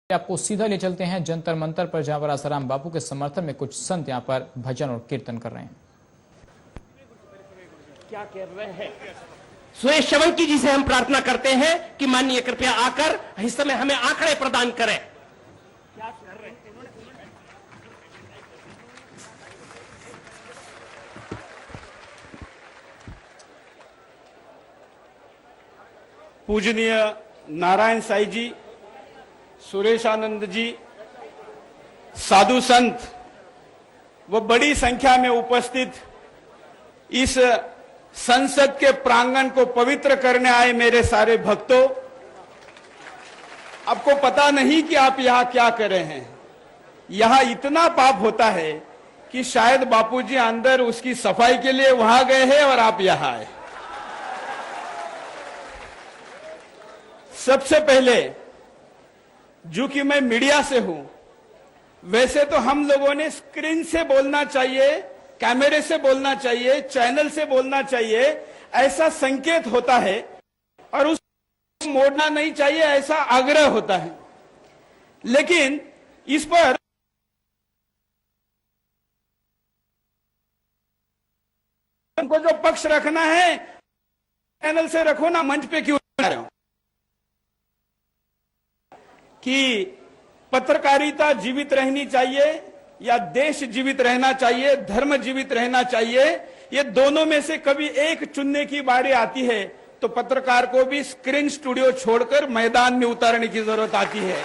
आपको सीधा ले चलते हैं जंतर मंतर पर, जहां पर आसाराम बापू के समर्थन में कुछ संत यहां पर भजन और कीर्तन कर रहे हैं। क्या कर रहे हैं? सुरेश चवंकी जी से हम प्रार्थना करते हैं कि माननीय कृपया आकर इस समय हमें आंकड़े प्रदान करें। क्या कर रहे हैं? पूजनीय नारायण साई जी, सुरेश आनंद जी, साधु संत व बड़ी संख्या में उपस्थित इस संसद के प्रांगण को पवित्र करने आए मेरे सारे भक्तों, आपको पता नहीं कि आप यहां क्या कर रहे हैं। यहां इतना पाप होता है कि शायद बापूजी अंदर उसकी सफाई के लिए वहां गए हैं और आप यहां आए। सबसे पहले, जो कि मैं मीडिया से हूं, वैसे तो हम लोगों ने स्क्रीन से बोलना चाहिए, कैमरे से बोलना चाहिए, चैनल से बोलना चाहिए, ऐसा संकेत होता है और उस मोड़ना नहीं चाहिए, ऐसा आग्रह होता है। लेकिन इस पर उनको जो पक्ष रखना है चैनल से रखो ना, मंच पे क्यों रहे हो? कि पत्रकारिता जीवित रहनी चाहिए या देश जीवित रहना चाहिए, धर्म जीवित रहना चाहिए, ये दोनों में से कभी एक चुनने की बारी आती है तो पत्रकार को भी स्क्रीन स्टूडियो छोड़कर मैदान में उतारने की जरूरत आती है।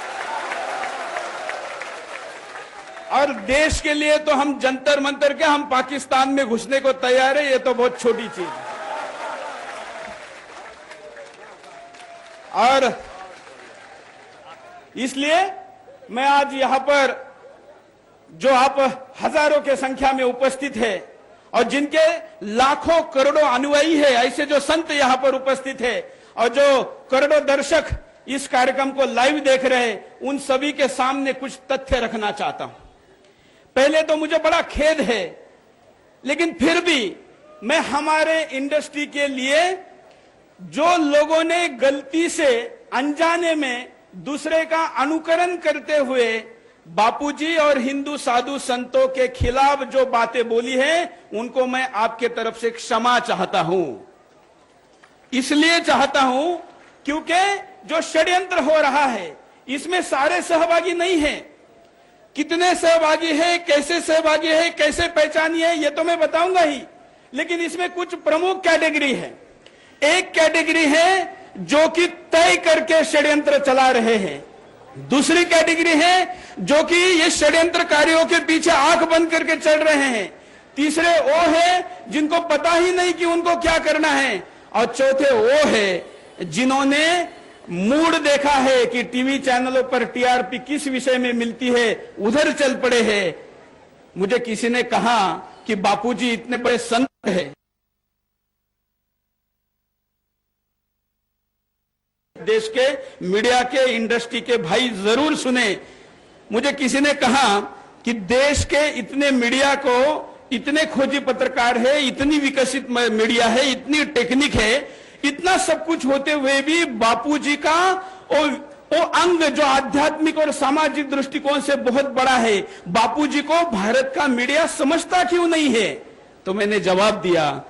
और देश के लिए तो हम जंतर मंतर के, हम पाकिस्तान में घुसने को तैयार है, ये तो बहुत छोटी चीज है। और इसलिए मैं आज यहां पर, जो आप हजारों के संख्या में उपस्थित है और जिनके लाखों करोड़ों अनुयायी है, ऐसे जो संत यहां पर उपस्थित है और जो करोड़ों दर्शक इस कार्यक्रम को लाइव देख रहे हैं, उन सभी के सामने कुछ तथ्य रखना चाहता हूं। पहले तो मुझे बड़ा खेद है, लेकिन फिर भी मैं हमारे इंडस्ट्री के लिए जो लोगों ने गलती से अनजाने में दूसरे का अनुकरण करते हुए बापूजी और हिंदू साधु संतों के खिलाफ जो बातें बोली हैं, उनको मैं आपके तरफ से क्षमा चाहता हूं। इसलिए चाहता हूं क्योंकि जो षड्यंत्र हो रहा है इसमें सारे सहभागी नहीं हैं। कितने सहभागी है, कैसे सहभागी है, कैसे पहचानी है, ये तो मैं बताऊंगा ही, लेकिन इसमें कुछ प्रमुख कैटेगरी है। एक कैटेगरी है जो कि तय करके षड्यंत्र चला रहे हैं, दूसरी कैटेगरी है जो कि ये षड्यंत्रकारियों के पीछे आंख बंद करके चल रहे हैं, तीसरे वो है जिनको पता ही नहीं कि उनको क्या करना है, और चौथे वो है जिन्होंने मूड देखा है कि टीवी चैनलों पर टीआरपी किस विषय में मिलती है, उधर चल पड़े हैं। मुझे किसी ने कहा कि बापूजी इतने बड़े संत है, देश के मीडिया के, इंडस्ट्री के भाई जरूर सुने। मुझे किसी ने कहा कि देश के इतने मीडिया को, इतने खोजी पत्रकार है, इतनी विकसित मीडिया है, इतनी टेक्निक है, इतना सब कुछ होते हुए भी बापूजी का वो अंग जो आध्यात्मिक और सामाजिक दृष्टिकोण से बहुत बड़ा है, बापूजी को भारत का मीडिया समझता क्यों नहीं है? तो मैंने जवाब दिया,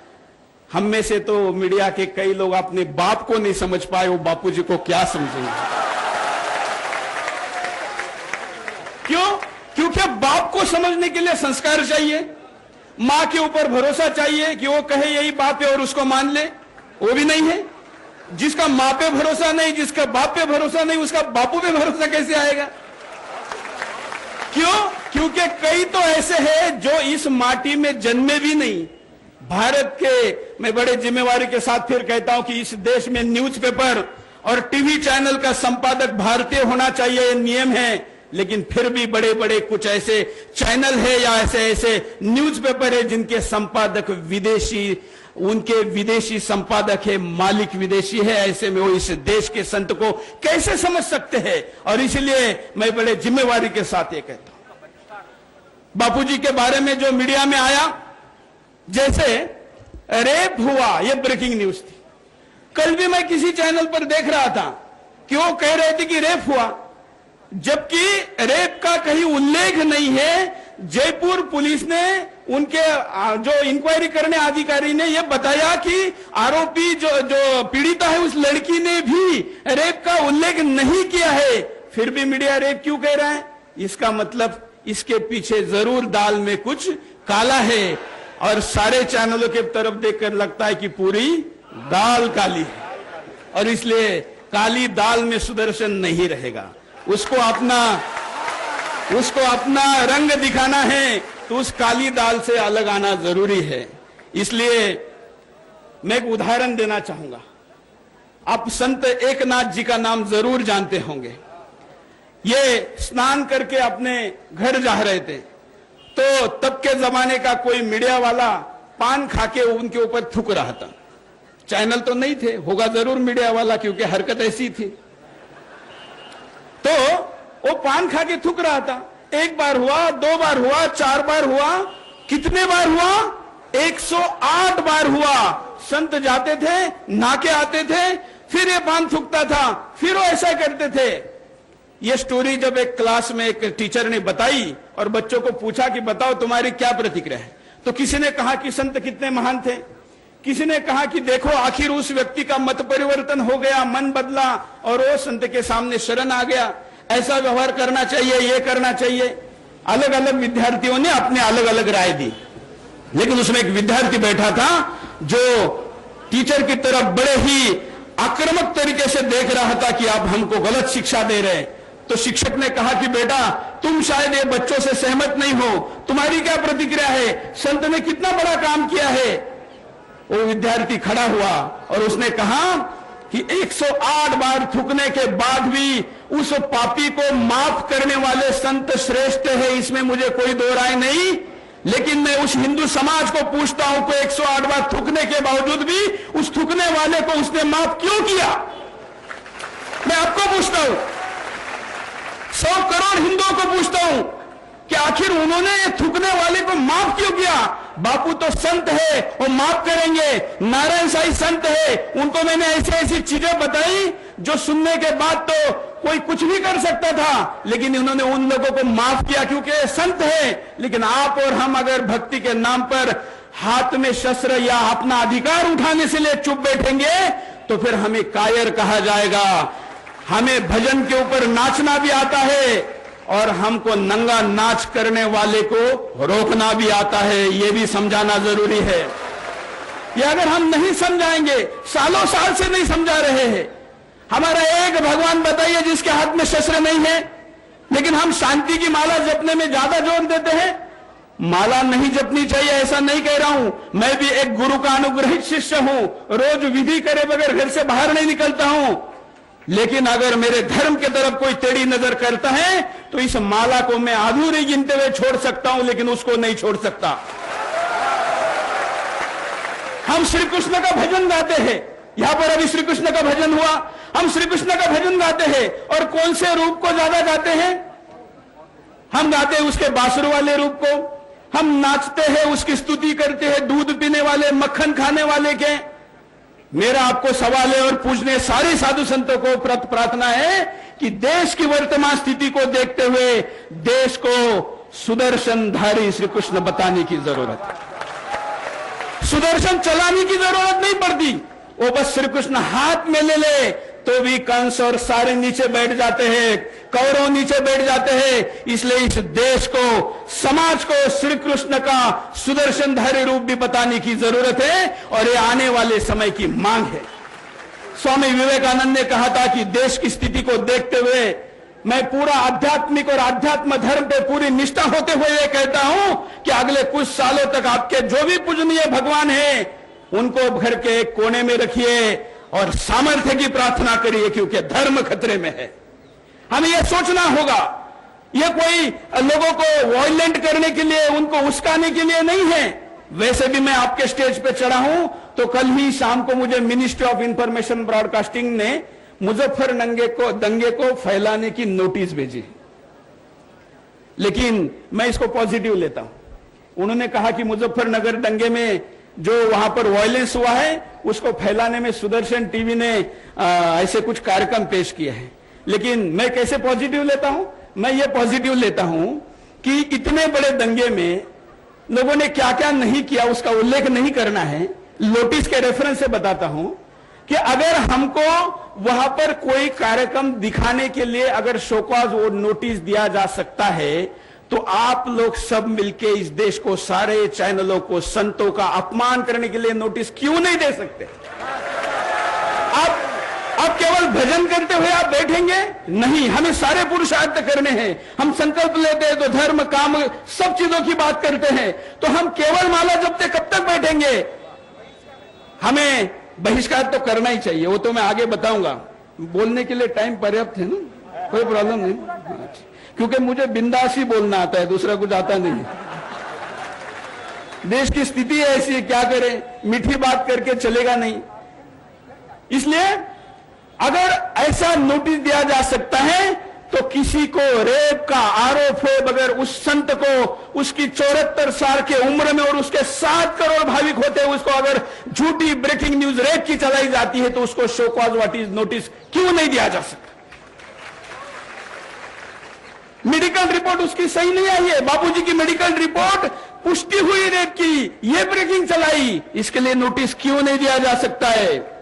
हम में से तो मीडिया के कई लोग अपने बाप को नहीं समझ पाए, वो बापूजी को क्या समझेंगे? क्यों? क्योंकि बाप को समझने के लिए संस्कार चाहिए, मां के ऊपर भरोसा चाहिए कि वो कहे यही बाप है और उसको मान ले, वो भी नहीं है। जिसका मां पे भरोसा नहीं, जिसका बाप पे भरोसा नहीं, उसका बापू पे भरोसा कैसे आएगा? क्यों? क्योंकि कई तो ऐसे हैं जो इस माटी में जन्मे भी नहीं। भारत के, मैं बड़े जिम्मेवारी के साथ फिर कहता हूं कि इस देश में न्यूज़पेपर और टीवी चैनल का संपादक भारतीय होना चाहिए, ये नियम है, लेकिन फिर भी बड़े बड़े कुछ ऐसे चैनल है या ऐसे ऐसे न्यूज़पेपर है जिनके संपादक विदेशी, उनके विदेशी संपादक है, मालिक विदेशी है। ऐसे में वो इस देश के संत को कैसे समझ सकते हैं? और इसलिए मैं बड़े जिम्मेवारी के साथ ये कहता हूं, बापूजी के बारे में जो मीडिया में आया, जैसे रेप हुआ, ये ब्रेकिंग न्यूज थी। कल भी मैं किसी चैनल पर देख रहा था कि वो कह रहे थे कि रेप हुआ। जबकि रेप का कहीं उल्लेख नहीं है। जयपुर पुलिस ने उनके जो इंक्वायरी करने अधिकारी ने यह बताया कि आरोपी जो पीड़िता है उस लड़की ने भी रेप का उल्लेख नहीं किया है, फिर भी मीडिया रेप क्यों कह रहा है? इसका मतलब इसके पीछे जरूर दाल में कुछ काला है और सारे चैनलों के तरफ देखकर लगता है कि पूरी दाल काली है और इसलिए काली दाल में सुदर्शन नहीं रहेगा। उसको अपना रंग दिखाना है तो उस काली दाल से अलग आना जरूरी है। इसलिए मैं एक उदाहरण देना चाहूंगा। आप संत एकनाथ जी का नाम जरूर जानते होंगे। ये स्नान करके अपने घर जा रहे थे तो तब के जमाने का कोई मीडिया वाला पान खाके उनके ऊपर थूक रहा था। चैनल तो नहीं थे, होगा जरूर मीडिया वाला क्योंकि हरकत ऐसी थी। तो वो पान खा के थूक रहा था। एक बार हुआ, 2 बार हुआ, 4 बार हुआ, कितने बार हुआ? 108 बार हुआ। संत जाते थे, नहा के आते थे, फिर ये पान थूकता था, फिर वो ऐसा करते थे। ये स्टोरी जब एक क्लास में एक टीचर ने बताई और बच्चों को पूछा कि बताओ तुम्हारी क्या प्रतिक्रिया है, तो किसी ने कहा कि संत कितने महान थे, किसी ने कहा कि देखो आखिर उस व्यक्ति का मत परिवर्तन हो गया, मन बदला और वो संत के सामने शरण आ गया, ऐसा व्यवहार करना चाहिए, ये करना चाहिए। अलग अलग विद्यार्थियों ने अपने अलग अलग राय दी, लेकिन उसमें एक विद्यार्थी बैठा था जो टीचर की तरफ बड़े ही आक्रामक तरीके से देख रहा था कि आप हमको गलत शिक्षा दे रहे हैं। तो शिक्षक ने कहा कि बेटा तुम शायद ये बच्चों से सहमत नहीं हो, तुम्हारी क्या प्रतिक्रिया है? संत ने कितना बड़ा काम किया है। वो विद्यार्थी खड़ा हुआ और उसने कहा कि 108 बार थूकने के बाद भी उस पापी को माफ करने वाले संत श्रेष्ठ है, इसमें मुझे कोई दो राय नहीं। लेकिन मैं उस हिंदू समाज को पूछता हूं कि 108 बार थूकने के बावजूद भी उस थूकने वाले को उसने माफ क्यों किया? मैं आपको पूछता हूं, 100 करोड़ हिंदुओं को पूछता हूं कि आखिर उन्होंने थूकने वाले को माफ क्यों किया? बापू तो संत है, वो माफ करेंगे। नारायण साईं संत है, उनको मैंने ऐसी ऐसी चीजें बताई जो सुनने के बाद तो कोई कुछ भी कर सकता था, लेकिन उन्होंने उन लोगों को माफ किया क्योंकि संत है। लेकिन आप और हम अगर भक्ति के नाम पर हाथ में शस्त्र या अपना अधिकार उठाने से लिए चुप बैठेंगे तो फिर हमें कायर कहा जाएगा। हमें भजन के ऊपर नाचना भी आता है और हमको नंगा नाच करने वाले को रोकना भी आता है, यह भी समझाना जरूरी है। ये अगर हम नहीं समझाएंगे, सालों साल से नहीं समझा रहे हैं। हमारा एक भगवान बताइए जिसके हाथ में शस्त्र नहीं है, लेकिन हम शांति की माला जपने में ज्यादा जोर देते हैं। माला नहीं जपनी चाहिए ऐसा नहीं कह रहा हूं, मैं भी एक गुरु का अनुग्रहित शिष्य हूं, रोज विधि करे बगैर घर से बाहर नहीं निकलता हूं। लेकिन अगर मेरे धर्म की तरफ कोई टेढ़ी नजर करता है तो इस माला को मैं अधूरी गिनते हुए छोड़ सकता हूं, लेकिन उसको नहीं छोड़ सकता। हम श्री कृष्ण का भजन गाते हैं, यहां पर अभी श्री कृष्ण का भजन हुआ, हम श्री कृष्ण का भजन गाते हैं और कौन से रूप को ज्यादा गाते हैं? हम गाते हैं उसके बांसुर वाले रूप को, हम नाचते हैं, उसकी स्तुति करते हैं दूध पीने वाले, मक्खन खाने वाले के। मेरा आपको सवाल है और पूछने सारे साधु संतों को प्रार्थना है कि देश की वर्तमान स्थिति को देखते हुए देश को सुदर्शनधारी श्री कृष्ण बताने की जरूरत है। सुदर्शन चलाने की जरूरत नहीं पड़ती, वो बस श्री कृष्ण हाथ में ले ले तो भी कंस और सारे नीचे बैठ जाते हैं, कौरव नीचे बैठ जाते हैं। इसलिए इस देश को, समाज को श्री कृष्ण का सुदर्शनधारी रूप भी बताने की जरूरत है और ये आने वाले समय की मांग है। स्वामी विवेकानंद ने कहा था कि देश की स्थिति को देखते हुए मैं पूरा आध्यात्मिक और आध्यात्म धर्म पे पूरी निष्ठा होते हुए ये कहता हूं कि अगले कुछ सालों तक आपके जो भी पूजनीय भगवान हैं उनको घर के एक कोने में रखिए और सामर्थ्य की प्रार्थना करिए, क्योंकि धर्म खतरे में है। हमें यह सोचना होगा, यह कोई लोगों को वायलेंट करने के लिए, उनको उस्काने के लिए नहीं है। वैसे भी मैं आपके स्टेज पे चढ़ा हूं तो कल ही शाम को मुझे मिनिस्ट्री ऑफ इंफॉर्मेशन ब्रॉडकास्टिंग ने मुजफ्फर दंगे को फैलाने की नोटिस भेजी, लेकिन मैं इसको पॉजिटिव लेता हूं। उन्होंने कहा कि मुजफ्फरनगर दंगे में जो वहां पर वायलेंस हुआ है उसको फैलाने में सुदर्शन टीवी ने ऐसे कुछ कार्यक्रम पेश किए हैं। लेकिन मैं कैसे पॉजिटिव लेता हूं? मैं ये पॉजिटिव लेता हूं कि इतने बड़े दंगे में लोगों ने क्या क्या नहीं किया उसका उल्लेख नहीं करना है। नोटिस के रेफरेंस से बताता हूं कि अगर हमको वहां पर कोई कार्यक्रम दिखाने के लिए अगर शोकॉज वो नोटिस दिया जा सकता है तो आप लोग सब मिलके इस देश को, सारे चैनलों को, संतों का अपमान करने के लिए नोटिस क्यों नहीं दे सकते? आप केवल भजन करते हुए आप बैठेंगे? नहीं, हमें सारे पुरुषार्थ करने हैं। हम संकल्प लेते हैं तो धर्म, काम, सब चीजों की बात करते हैं। तो हम केवल माला जपते कब तक बैठेंगे? हमें बहिष्कार तो करना ही चाहिए, वो तो मैं आगे बताऊंगा। बोलने के लिए टाइम पर्याप्त है ना, कोई प्रॉब्लम नहीं, क्योंकि मुझे बिंदास ही बोलना आता है, दूसरा कुछ आता नहीं है। देश की स्थिति ऐसी है, क्या करें, मीठी बात करके चलेगा नहीं। इसलिए अगर ऐसा नोटिस दिया जा सकता है तो किसी को रेप का आरोप हो बगैर उस संत को उसकी 74 साल के उम्र में और उसके 7 करोड़ भाविक होते हैं उसको अगर झूठी ब्रेकिंग न्यूज रेप की चलाई जाती है तो उसको शो कॉज नोटिस क्यों नहीं दिया जा सकता? मेडिकल रिपोर्ट उसकी सही नहीं आई है, बापूजी की मेडिकल रिपोर्ट पुष्टि हुई रेप की, ये ब्रेकिंग चलाई, इसके लिए नोटिस क्यों नहीं दिया जा सकता है?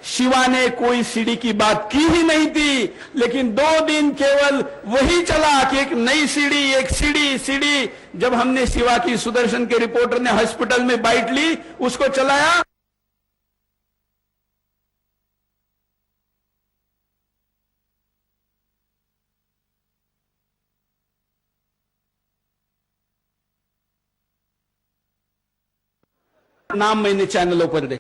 शिवा ने कोई सीडी की बात की ही नहीं थी, लेकिन 2 दिन केवल वही चला कि एक नई सीडी, एक सीडी। जब हमने शिवा की, सुदर्शन के रिपोर्टर ने हॉस्पिटल में बाइट ली, उसको चलाया। नाम मैंने चैनलों पर देखा।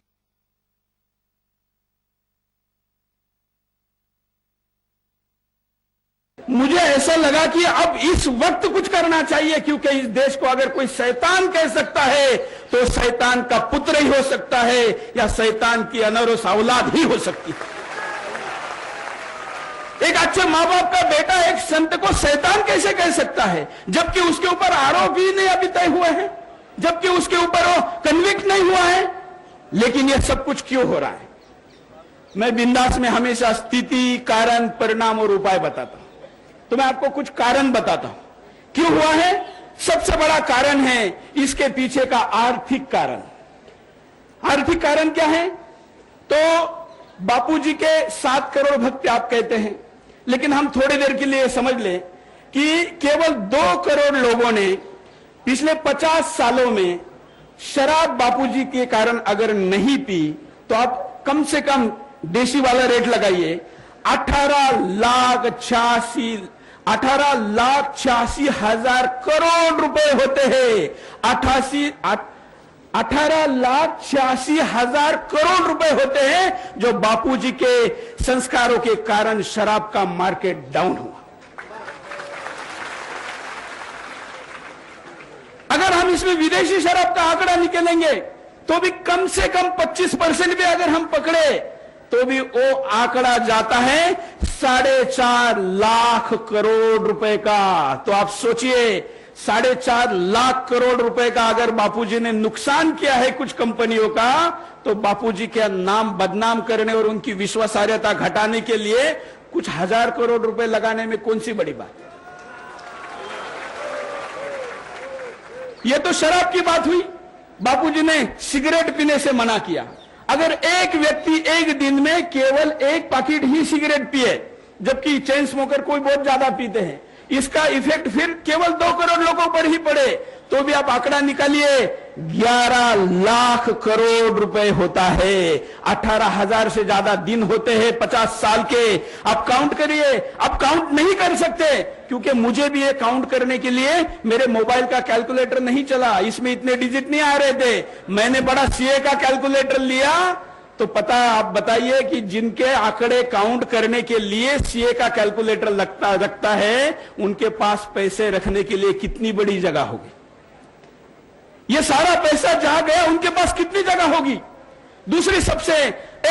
मुझे ऐसा लगा कि अब इस वक्त कुछ करना चाहिए, क्योंकि इस देश को अगर कोई शैतान कह सकता है तो शैतान का पुत्र ही हो सकता है या शैतान की अनौरस औलाद ही हो सकती है। एक अच्छे मां बाप का बेटा एक संत को शैतान कैसे कह सकता है, जबकि उसके ऊपर आरोप ही नहीं अभी तय हुए हैं, जबकि उसके ऊपर वो कन्विक्ट नहीं हुआ है। लेकिन यह सब कुछ क्यों हो रहा है? मैं बिंदास में हमेशा स्थिति, कारण, परिणाम और उपाय बताता हूं। तो मैं आपको कुछ कारण बताता हूं क्यों हुआ है। सबसे बड़ा कारण है इसके पीछे का आर्थिक कारण। आर्थिक कारण क्या है? तो बापूजी के 7 करोड़ भक्त आप कहते हैं, लेकिन हम थोड़ी देर के लिए समझ लें कि केवल 2 करोड़ लोगों ने पिछले 50 सालों में शराब बापूजी के कारण अगर नहीं पी तो आप कम से कम देशी वाला रेट लगाइए, 18,86,000 करोड़ रुपए होते हैं। 18,86,000 करोड़ रुपए होते हैं जो बापूजी के संस्कारों के कारण शराब का मार्केट डाउन हुआ। अगर हम इसमें विदेशी शराब का आंकड़ा निकालेंगे तो भी कम से कम 25% भी अगर हम पकड़े तो भी वो आंकड़ा जाता है 4.5 लाख करोड़ रुपए का। तो आप सोचिए 4.5 लाख करोड़ रुपए का अगर बापूजी ने नुकसान किया है कुछ कंपनियों का, तो बापूजी के नाम बदनाम करने और उनकी विश्वासार्यता घटाने के लिए कुछ 1000 करोड़ रुपए लगाने में कौन सी बड़ी बात है? यह तो शराब की बात हुई। बापूजी ने सिगरेट पीने से मना किया। अगर एक व्यक्ति एक दिन में केवल 1 पैकेट ही सिगरेट पिए, जबकि चेन स्मोकर कोई बहुत ज्यादा पीते हैं, इसका इफेक्ट फिर केवल 2 करोड़ लोगों पर ही पड़े, तो भी आप आंकड़ा निकालिए 11 लाख करोड़ रुपए होता है। 18,000 से ज्यादा दिन होते हैं 50 साल के। आप काउंट करिए। आप काउंट नहीं कर सकते क्योंकि मुझे भी ये काउंट करने के लिए मेरे मोबाइल का कैलकुलेटर नहीं चला, इसमें इतने डिजिट नहीं आ रहे थे। मैंने बड़ा सीए का कैलकुलेटर लिया तो पता, आप बताइए कि जिनके आंकड़े काउंट करने के लिए सीए का कैलकुलेटर लगता है, उनके पास पैसे रखने के लिए कितनी बड़ी जगह होगी। ये सारा पैसा जहां गया उनके पास कितनी जगह होगी। दूसरी सबसे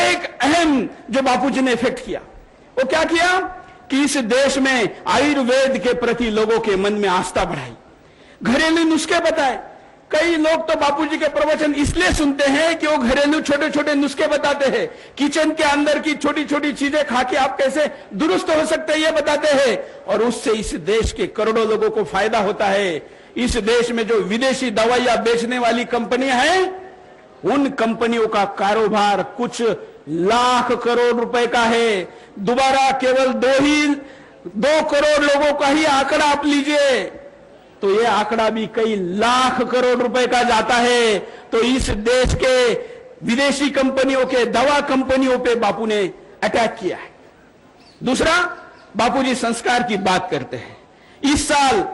एक अहम जो बापूजी ने इफेक्ट किया, वो क्या किया कि इस देश में आयुर्वेद के प्रति लोगों के मन में आस्था बढ़ाई, घरेलू नुस्खे बताए, कई लोग तो बापूजी के प्रवचन इसलिए सुनते हैं कि वो घरेलू छोटे छोटे नुस्खे बताते हैं, किचन के अंदर की छोटी छोटी चीजें खा के आप कैसे दुरुस्त हो सकते हैं ये बताते हैं, और उससे इस देश के करोड़ों लोगों को फायदा होता है। इस देश में जो विदेशी दवाइयां बेचने वाली कंपनियां हैं, उन कंपनियों का कारोबार कुछ लाख करोड़ रुपए का है। दोबारा केवल 2 करोड़ लोगों का ही आंकड़ा आप लीजिए तो ये आंकड़ा भी कई लाख करोड़ रुपए का जाता है। तो इस देश के विदेशी कंपनियों के, दवा कंपनियों पे बापू ने अटैक किया है। दूसरा, बापूजी संस्कार की बात करते हैं। इस साल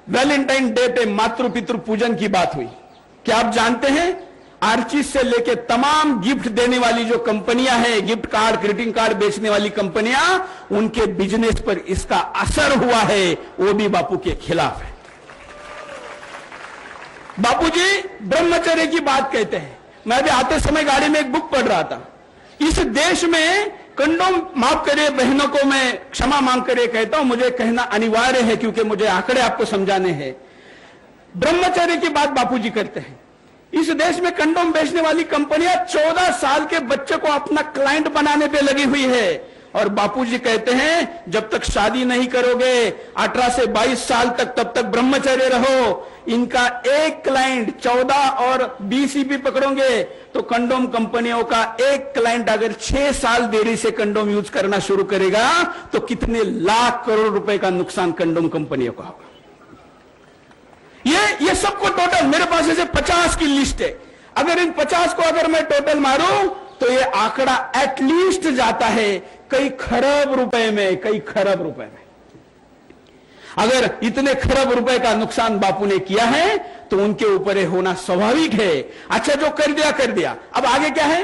वैलेंटाइन डे पे मातृ पितृ पूजन की बात हुई। क्या आप जानते हैं, आर्चिस से लेके तमाम गिफ्ट देने वाली जो कंपनियां हैं, गिफ्ट कार्ड, ग्रीटिंग कार्ड बेचने वाली कंपनियां, उनके बिजनेस पर इसका असर हुआ है, वो भी बापू के खिलाफ है। बापूजी ब्रह्मचर्य की बात कहते हैं। मैं अभी आते समय गाड़ी में एक बुक पढ़ रहा था। इस देश में कंडोम, माफ करिए बहनों को मैं क्षमा मांग कर ये कहता हूं, मुझे कहना अनिवार्य है क्योंकि मुझे आंकड़े आपको समझाने हैं। ब्रह्मचर्य की बात बापूजी करते हैं। इस देश में कंडोम बेचने वाली कंपनियां 14 साल के बच्चे को अपना क्लाइंट बनाने पे लगी हुई है, और बापूजी कहते हैं जब तक शादी नहीं करोगे 18 से 22 साल तक, तब तक ब्रह्मचर्य रहो। इनका एक क्लाइंट 14 और 20 भी पकड़ोगे तो कंडोम कंपनियों का एक क्लाइंट अगर 6 साल देरी से कंडोम यूज करना शुरू करेगा तो कितने लाख करोड़ रुपए का नुकसान कंडोम कंपनियों का होगा। ये सबको टोटल मेरे पास ऐसे 50 की लिस्ट है। अगर इन 50 को अगर मैं टोटल मारूं तो ये आंकड़ा एटलीस्ट जाता है कई खरब रुपए में, कई खरब रुपए में। अगर इतने खरब रुपए का नुकसान बापू ने किया है तो उनके ऊपर ये होना स्वाभाविक है। अच्छा, जो कर दिया कर दिया, अब आगे क्या है?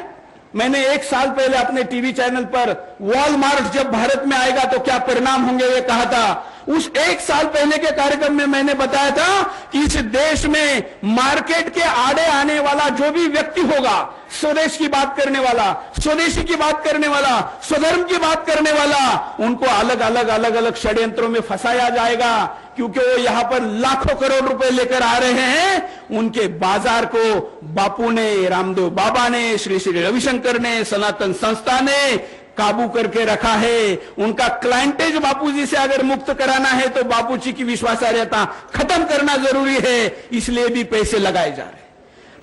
मैंने 1 साल पहले अपने टीवी चैनल पर वॉलमार्ट जब भारत में आएगा तो क्या परिणाम होंगे ये कहा था। उस 1 साल पहले के कार्यक्रम में मैंने बताया था कि इस देश में मार्केट के आड़े आने वाला जो भी व्यक्ति होगा, स्वदेश की बात करने वाला, स्वदेशी की बात करने वाला, स्वधर्म की बात करने वाला, उनको अलग अलग षड्यंत्रों में फंसाया जाएगा, क्योंकि वो यहां पर लाखों करोड़ रुपए लेकर आ रहे हैं। उनके बाजार को बापू ने, रामदेव बाबा ने, श्री श्री रविशंकर ने, सनातन संस्था ने काबू करके रखा है। उनका क्लाइंटेज बापूजी से अगर मुक्त कराना है तो बापूजी की विश्वासार्हता खत्म करना जरूरी है, इसलिए भी पैसे लगाए जा रहे हैं।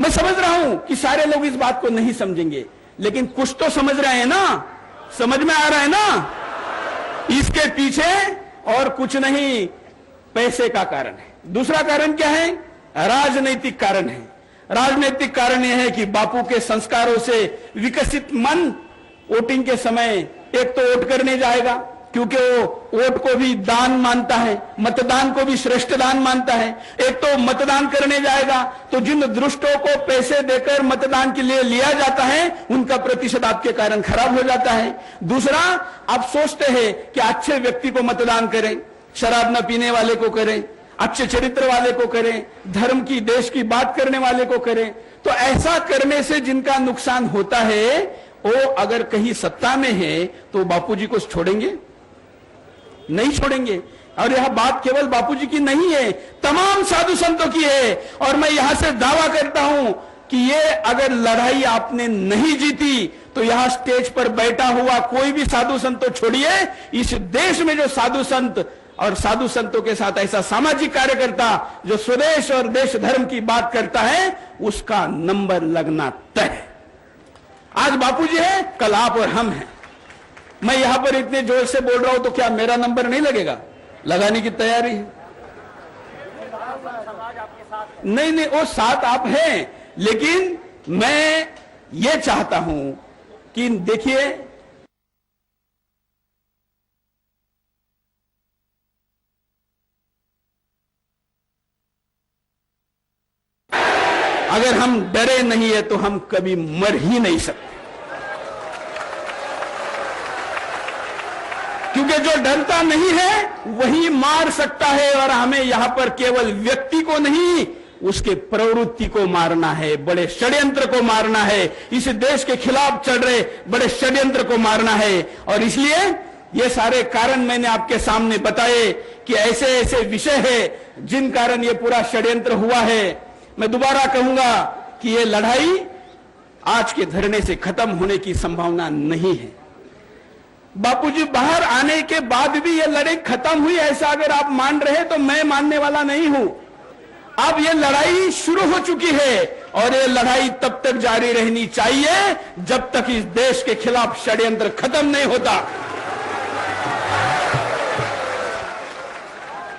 मैं समझ रहा हूं कि सारे लोग इस बात को नहीं समझेंगे, लेकिन कुछ तो समझ रहे हैं ना, समझ में आ रहा है ना। इसके पीछे और कुछ नहीं, पैसे का कारण है। दूसरा कारण क्या है? राजनीतिक कारण है। राजनीतिक कारण यह है कि बापू के संस्कारों से विकसित मन वोटिंग के समय एक तो वोट करने जाएगा, क्योंकि वो वोट को भी दान मानता है, मतदान को भी श्रेष्ठ दान मानता है। एक तो मतदान करने जाएगा तो जिन दुष्टों को पैसे देकर मतदान के लिए लिया जाता है उनका प्रतिशत आपके कारण खराब हो जाता है। दूसरा, आप सोचते हैं कि अच्छे व्यक्ति को मतदान करें, शराब न पीने वाले को करें, अच्छे चरित्र वाले को करें, धर्म की, देश की बात करने वाले को करें। तो ऐसा करने से जिनका नुकसान होता है वो अगर कहीं सत्ता में है तो बापूजी को छोड़ेंगे? नहीं छोड़ेंगे। और यह बात केवल बापूजी की नहीं है, तमाम साधु संतों की है। और मैं यहां से दावा करता हूं कि ये अगर लड़ाई आपने नहीं जीती तो यहां स्टेज पर बैठा हुआ कोई भी साधु संत तो छोड़िए, इस देश में जो साधु संत और साधु संतों के साथ ऐसा सामाजिक कार्यकर्ता जो स्वदेश और देश धर्म की बात करता है, उसका नंबर लगना तय है। आज बापूजी है, कल आप और हम हैं। मैं यहां पर इतने जोर से बोल रहा हूं तो क्या मेरा नंबर नहीं लगेगा? लगाने की तैयारी है। नहीं, वो साथ आप हैं, लेकिन मैं ये चाहता हूं कि देखिए, अगर हम डरे नहीं है तो हम कभी मर ही नहीं सकते, क्योंकि जो डरता नहीं है वही मार सकता है। और हमें यहां पर केवल व्यक्ति को नहीं, उसके प्रवृत्ति को मारना है, बड़े षड्यंत्र को मारना है, इस देश के खिलाफ चल रहे बड़े षड्यंत्र को मारना है। और इसलिए ये सारे कारण मैंने आपके सामने बताए कि ऐसे ऐसे विषय है जिन कारण ये पूरा षड्यंत्र हुआ है। मैं दोबारा कहूंगा कि यह लड़ाई आज के धरने से खत्म होने की संभावना नहीं है। बापूजी बाहर आने के बाद भी यह लड़ाई खत्म हुई ऐसा अगर आप मान रहे तो मैं मानने वाला नहीं हूं। अब यह लड़ाई शुरू हो चुकी है और यह लड़ाई तब तक जारी रहनी चाहिए जब तक इस देश के खिलाफ षड्यंत्र खत्म नहीं होता।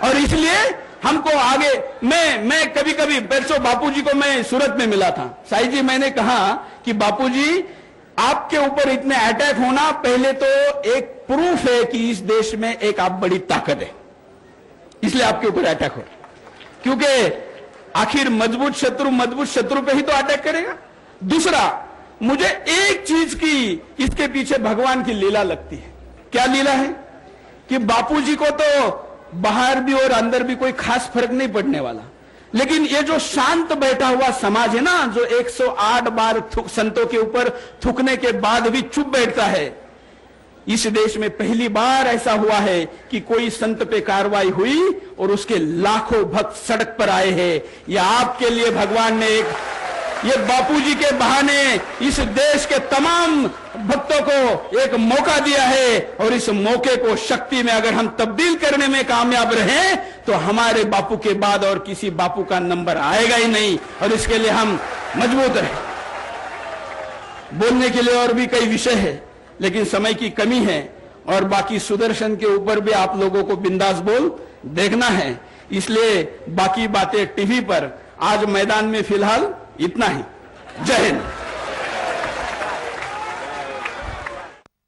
और इसलिए हमको आगे मैं कभी कभी परसों बापूजी को मैं सूरत में मिला था। साईं जी, मैंने कहा कि बापूजी आपके ऊपर इतने अटैक होना पहले तो एक प्रूफ है कि इस देश में एक आप बड़ी ताकत है, इसलिए आपके ऊपर अटैक हो रहा, क्योंकि आखिर मजबूत शत्रु पे ही तो अटैक करेगा। दूसरा, मुझे एक चीज की इसके पीछे भगवान की लीला लगती है। क्या लीला है कि बापूजी को तो बाहर भी और अंदर भी कोई खास फर्क नहीं पड़ने वाला, लेकिन ये जो शांत बैठा हुआ समाज है ना, जो 108 बार संतों के ऊपर थूकने के बाद भी चुप बैठता है, इस देश में पहली बार ऐसा हुआ है कि कोई संत पे कार्रवाई हुई और उसके लाखों भक्त सड़क पर आए हैं। यह आपके लिए भगवान ने ये बापूजी के बहाने इस देश के तमाम भक्तों को एक मौका दिया है और इस मौके को शक्ति में अगर हम तब्दील करने में कामयाब रहे तो हमारे बापू के बाद और किसी बापू का नंबर आएगा ही नहीं, और इसके लिए हम मजबूत रहे। बोलने के लिए और भी कई विषय है, लेकिन समय की कमी है और बाकी सुदर्शन के ऊपर भी आप लोगों को बिंदास बोल देखना है, इसलिए बाकी बातें टीवी पर। आज मैदान में फिलहाल इतना ही। जय हिंद।